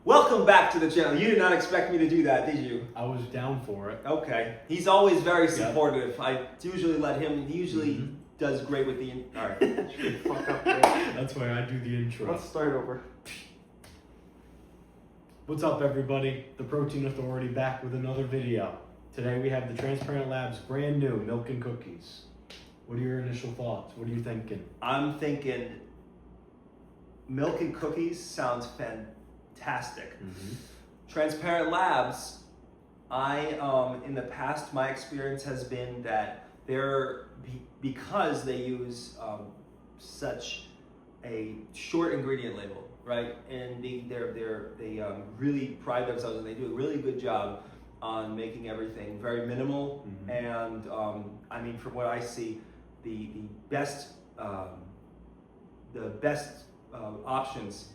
Welcome back to the channel. You did not expect me to do that, did you? I was down for it. Okay. He's always very supportive. Yep. I usually let him, he usually does great with the, alright. Fuck up there. That's why I do the intro. Let's start over. What's up everybody? The Protein Authority back with another video. Today we have the Transparent Labs brand new milk and cookies. What are your initial thoughts? What are you thinking? I'm thinking milk and cookies sounds fantastic. Transparent Labs, in the past, my experience has been that because they use such a short ingredient label, right? And they really pride themselves and they do a really good job on making everything very minimal. And I mean, from what I see, the best options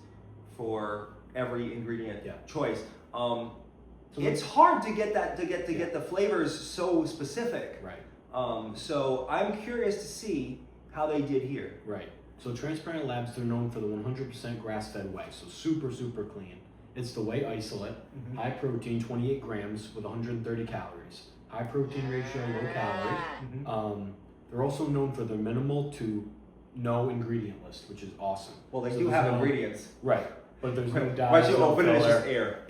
for every ingredient choice. It's hard to get get the flavors so specific. Right. So I'm curious to see how they did here. Right. So Transparent Labs, they're known for the 100% grass-fed whey, so super, super clean. It's the whey isolate, high protein, 28 grams with 130 calories. High protein ratio, low calorie. They're also known for their minimal to no ingredient list, which is awesome. Well, they do have ingredients. Right, but there's no dyes. Once you open it, it's just air.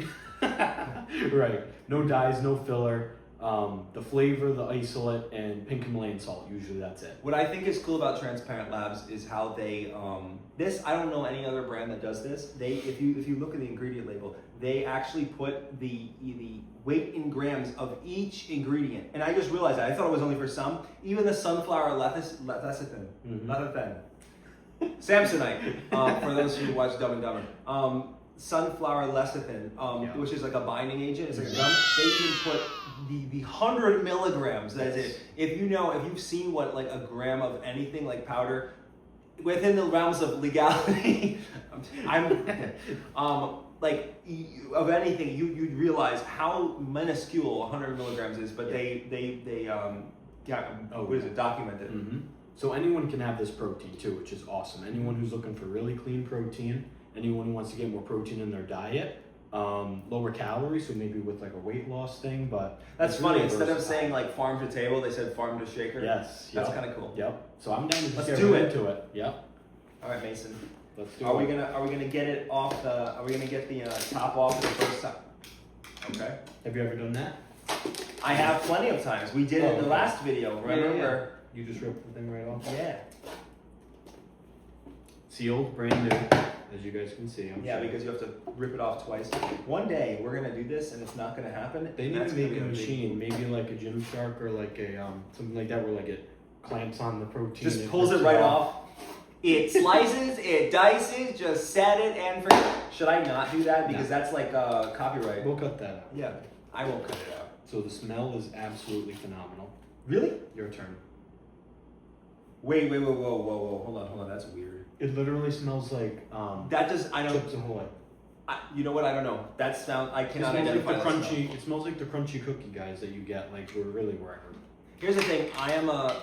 Right, no dyes, no filler. The flavor, the isolate, and pink Himalayan salt. Usually that's it. What I think is cool about Transparent Labs is how they I don't know any other brand that does this. If you look at the ingredient label, they actually put the weight in grams of each ingredient. And I just realized that. I thought it was only for some. Even the sunflower lecithin, Samsonite, for those who watch Dumb and Dumber. Sunflower lecithin, which is like a binding agent. It's like a gum. They even put the 100 milligrams. That is it. If you've seen what like a gram of anything like powder within the realms of legality, of anything, you'd realize how minuscule 100 milligrams is. But documented. So anyone can have this protein too, which is awesome. Anyone who's looking for really clean protein. Anyone who wants to get more protein in their diet, lower calories, so maybe with like a weight loss thing, but that's funny. Really instead of saying like farm to table, they said farm to shaker. Yes, that's kind of cool. Yep. So I'm down to Let's get do right it. into it. Yep. All right, Mason. Let's do it. Are we gonna get it off the? Are we gonna get the top off the first time? Okay. Have you ever done that? I have plenty of times. We did it in the last video. Remember? You just ripped the thing right off. Yeah. Sealed, brand new. As you guys can see, I'm sure. Because you have to rip it off twice. One day we're gonna do this, and it's not gonna happen. They need to make a machine, maybe like a Gymshark or like a something like that, where like it clamps on the protein. Just pulls it right off. It slices, it dices, just set it and forget. Should I not do that because that's like copyright? We'll cut that out. Yeah, I won't cut it out. So the smell is absolutely phenomenal. Really? Your turn. Wait, whoa, hold on, that's weird. It literally smells like Chips Ahoy. You know what? I don't know. That sound I cannot identify. It smells like the crunchy cookie guys that you get like wherever. Here's the thing. I am a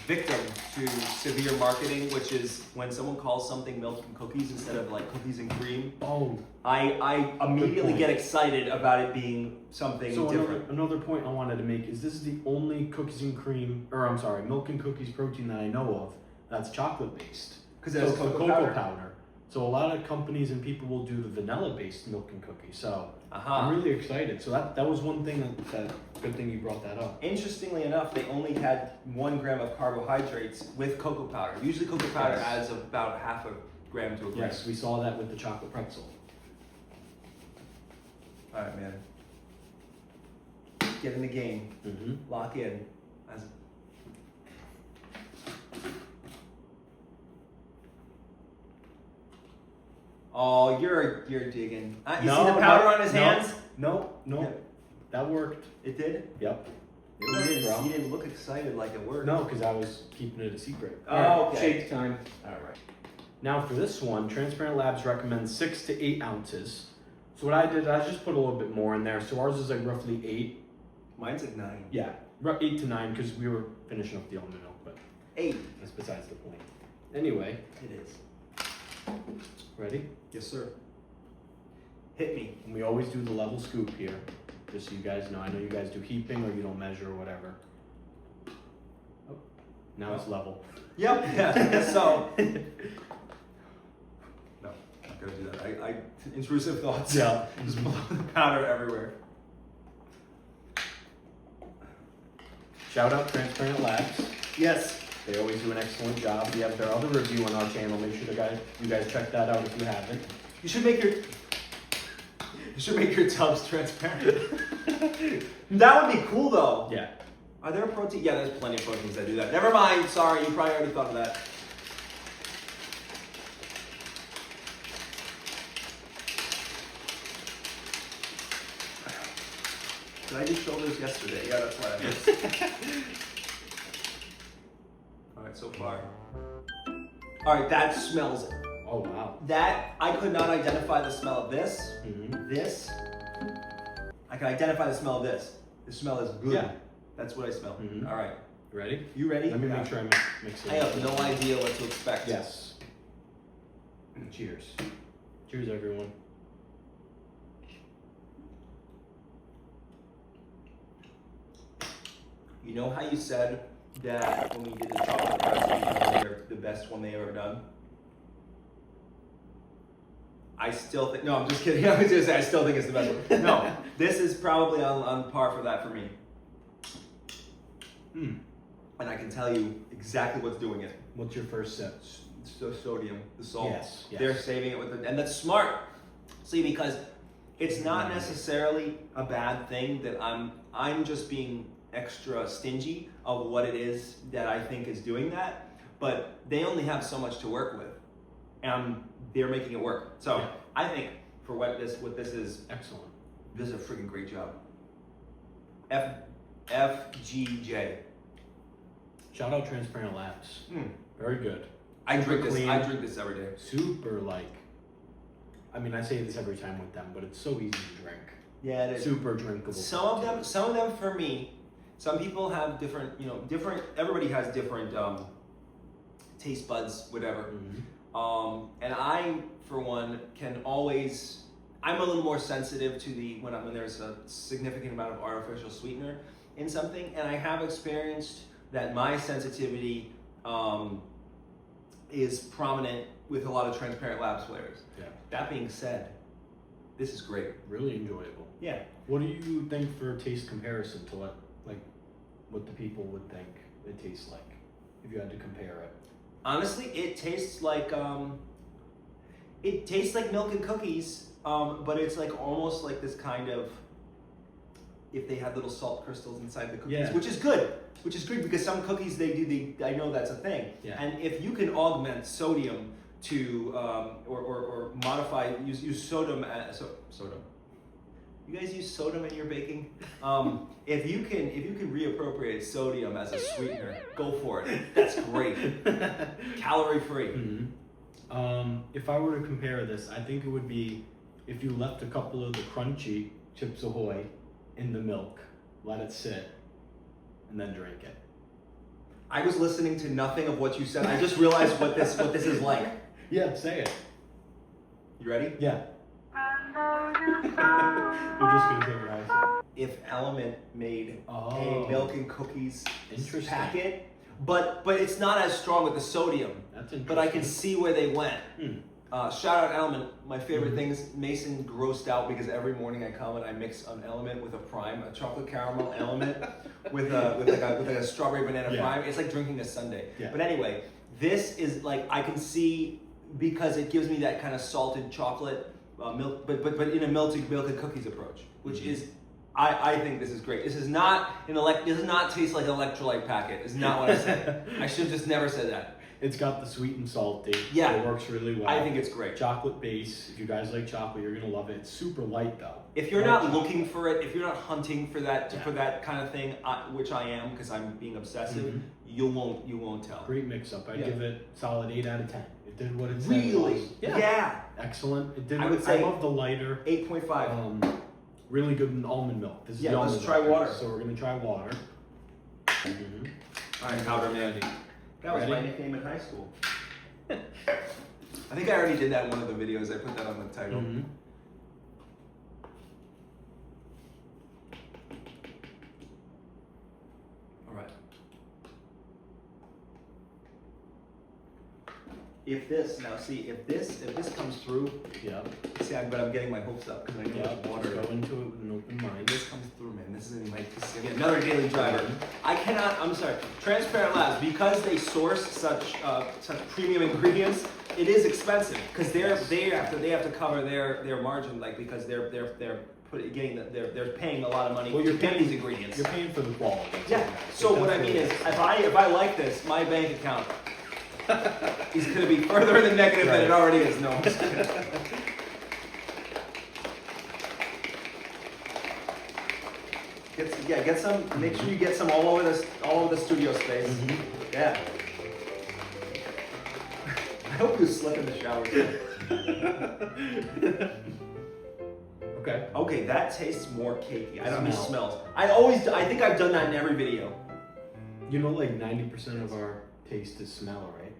victim to severe marketing, which is when someone calls something milk and cookies instead of like cookies and cream. Oh. I immediately get excited about it being something different. Another point I wanted to make is this is the only milk and cookies protein that I know of that's chocolate based. Because it's cocoa powder. So a lot of companies and people will do the vanilla based milk and cookies. So I'm really excited. So that was one thing that good thing you brought that up. Interestingly enough, they only had 1 gram of carbohydrates with cocoa powder. Usually cocoa powder adds about half a gram to a gram. Yes, we saw that with the chocolate pretzel. All right, man. Get in the game. Lock in. Oh, you're digging. You see the powder on his hands? No. Yeah. That worked. It did? Yep. You didn't look excited like it worked. No, because I was keeping it a secret. Oh, okay. Shake time. All right. Now for this one, Transparent Labs recommends 6 to 8 ounces. So what I did, I just put a little bit more in there. So ours is like roughly 8. Mine's like 9. Yeah, 8 to 9 because we were finishing up the almond milk, but 8. That's besides the point. Anyway. It is. Ready? Yes, sir. Hit me. And we always do the level scoop here, just so you guys know. I know you guys do heaping or you don't measure or whatever. Oh, now it's level. Yep. Yeah. So. No, not gonna do that. I intrusive thoughts. Yeah. Just blow the powder everywhere. Shout out Transparent Labs. Yes. They always do an excellent job. We have their other review on our channel. Make sure you guys check that out if you haven't. You should make your tubs transparent. That would be cool though. Yeah. Are there protein? Yeah, there's plenty of proteins that do that. Never mind. Sorry, you probably already thought of that. Did I do shoulders yesterday? Yeah, that's why I missed. All right, so far. All right, that smells. Oh wow. That I could not identify the smell of this. Mm-hmm. This. I can identify the smell of this. The smell is good. Yeah. That's what I smell. Mm-hmm. All right. Ready? You ready? Let me make sure I mix it. I have no idea what to expect. Yes. Cheers. Cheers, everyone. You know how you said that when we did the chocolate recipe earlier, the best one they ever done? I still think, no, I'm just kidding. I was gonna say, I still think it's the best one. No, this is probably on par for that for me. And I can tell you exactly what's doing it. What's your first sip? It's the sodium, the salt. Yes, yes. They're saving it with and that's smart. See, because it's not necessarily a bad thing that I'm just being extra stingy of what it is that I think is doing that, but they only have so much to work with, and they're making it work. So yeah. I think for what this is, Excellent. this is a freaking great job. FGJ. Shout out Transparent Labs. Very good. I drink Super this. clean. I drink this every day. Super I mean, I say this every time with them, but it's so easy to drink. Yeah, it is. Super drinkable. Some of them for me. Some people have different. Everybody has different taste buds, whatever. Mm-hmm. And I, for one, can always. I'm a little more sensitive to when there's a significant amount of artificial sweetener in something, and I have experienced that my sensitivity is prominent with a lot of Transparent Labs flavors. Yeah. That being said, this is great. Really enjoyable. Yeah. What do you think for taste comparison to what the people would think it tastes like if you had to compare it? Honestly, it tastes like milk and cookies, but it's like almost like this kind of, if they had little salt crystals inside the cookies, Yeah. which is good because some cookies I know that's a thing. Yeah. And if you can augment sodium to or modify use sodium as sodium. You guys use sodium in your baking? If you can reappropriate sodium as a sweetener, go for it. That's great. Calorie free. Mm-hmm. If I were to compare this, I think it would be if you left a couple of the crunchy Chips Ahoy in the milk, let it sit, and then drink it. I was listening to nothing of what you said. I just realized what this is like. Yeah, say it. You ready? Yeah. You're just gonna take your eyes. If Element made Oh. a milk and cookies Interesting. packet, but it's not as strong with the sodium. That's interesting. But I can see where they went. Shout out Element. My favorite Mhm. thing is Mason grossed out because every morning I come and I mix an Element with a Prime, a chocolate caramel Element with a strawberry banana Yeah. Prime. It's like drinking a sundae. Yeah. But anyway, this is like I can see because it gives me that kind of salted chocolate milk, but in a milk and cookies approach, which is. I think this is great. This is not does not taste like an electrolyte packet. Is not what I said. I should have just never said that. It's got the sweet and salty. Yeah. It works really well. I think it's great. Chocolate base. If you guys like chocolate, you're gonna love it. It's super light though. If you're Light not chocolate. looking for it, if you're not hunting for that Yeah. for that kind of thing, which I am because I'm being obsessive, Mhm. you won't tell. Great mix up. I'd Yeah. give it solid 8 out of 10. It did what it said. Really? It was. Yeah. Excellent. It did. I I would say love the lighter. 8.5. Really good in almond milk. This is Yeah, the let's almond try milk. water. So we're gonna try water. Mm-hmm. All right, Powder Man. That was my Ready? nickname in high school. I think I already did that in one of the videos. I put that on the title. Mm-hmm. if this comes through, Yeah. see, I'm getting my hopes up because I know Yeah. the water. Go into it with an open mind. This comes through, man. This is another daily driver. I'm sorry. Transparent Labs, because they source such premium ingredients, it is expensive because they have to cover their margin, like, because they're paying a lot of money to get these ingredients. You're paying for the quality. Yeah. So what I mean is, if I like this, my bank account is going to be further in the negative than it already is. No, I'm just kidding. Get some. Make sure you get some all over the studio space. Mm-hmm. Yeah. I hope you slip in the shower too. Okay. Okay, that tastes more cakey. I don't know. It smells. I think I've done that in every video. You know, like 90% of our taste is smell, right?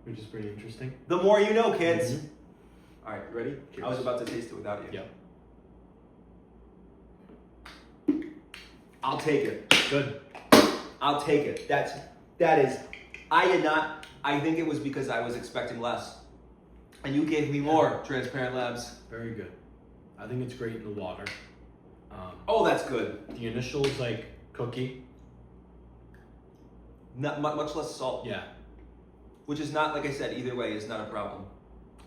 Which is pretty interesting. The more you know, kids. Mm-hmm. All right, ready? Cheers. I was about to taste it without you. Yep. I'll take it. Good. I'll take it. I think it was because I was expecting less. And you gave me more, Transparent Labs. Very good. I think it's great in the water. Oh, that's good. The initial is like cookie. Not much less salt. Yeah. Which is not, like I said, either way is not a problem.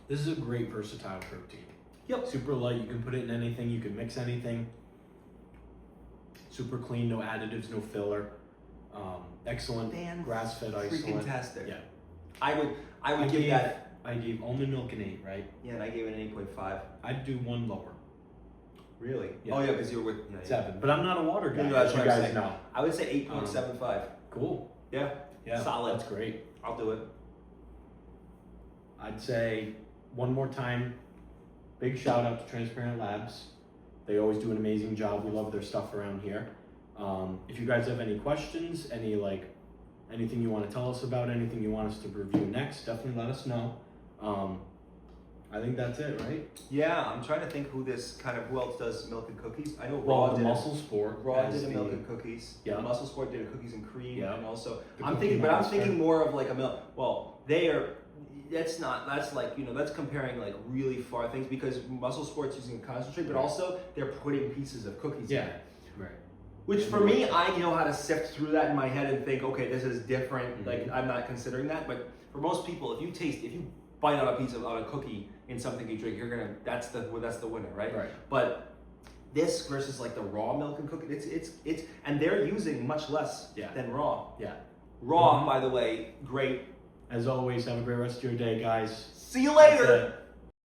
This is a great versatile protein. Yep. Super light. You can put it in anything. You can mix anything. Super clean. No additives. No filler. Excellent. Grass-fed isolate. Fantastic. Yeah. I would give that. I gave almond milk an 8, right? Yeah, and I gave it an 8.5. I'd do one lower. Really? Yeah. Oh yeah, because you were with 7. But I'm not a water guy. No, that's as what you I'm guys saying. know. I would say 8.75. Cool. Yeah. Yeah. Solid. That's great. I'll do it. I'd say one more time, big shout out to Transparent Labs. They always do an amazing job. We love their stuff around here. If you guys have any questions, anything you want to tell us about, anything you want us to review next, definitely let us know. I think that's it, right? Yeah, I'm trying to think who else does milk and cookies. I know Raw Raw the did Muscle Sport. Raw did a milk and cookies. Yeah. Muscle Sport did a cookies and cream, Yeah. and also The I'm Cookie thinking Monster. more of like a milk. Well, that's like, that's comparing like really far things, because Muscle Sport's using concentrate, but also they're putting pieces of cookies in Yeah. it. Right. Which for me, I know how to sift through that in my head and think, okay, this is different. Mm-hmm. Like, I'm not considering that. But for most people, if you bite on a cookie in something you drink, that's the winner, right? Right. But this versus like the raw milk and cookie, it's and they're using much less than raw. Yeah. Raw, by the way, great. As always, have a great rest of your day, guys. See you later. That's it.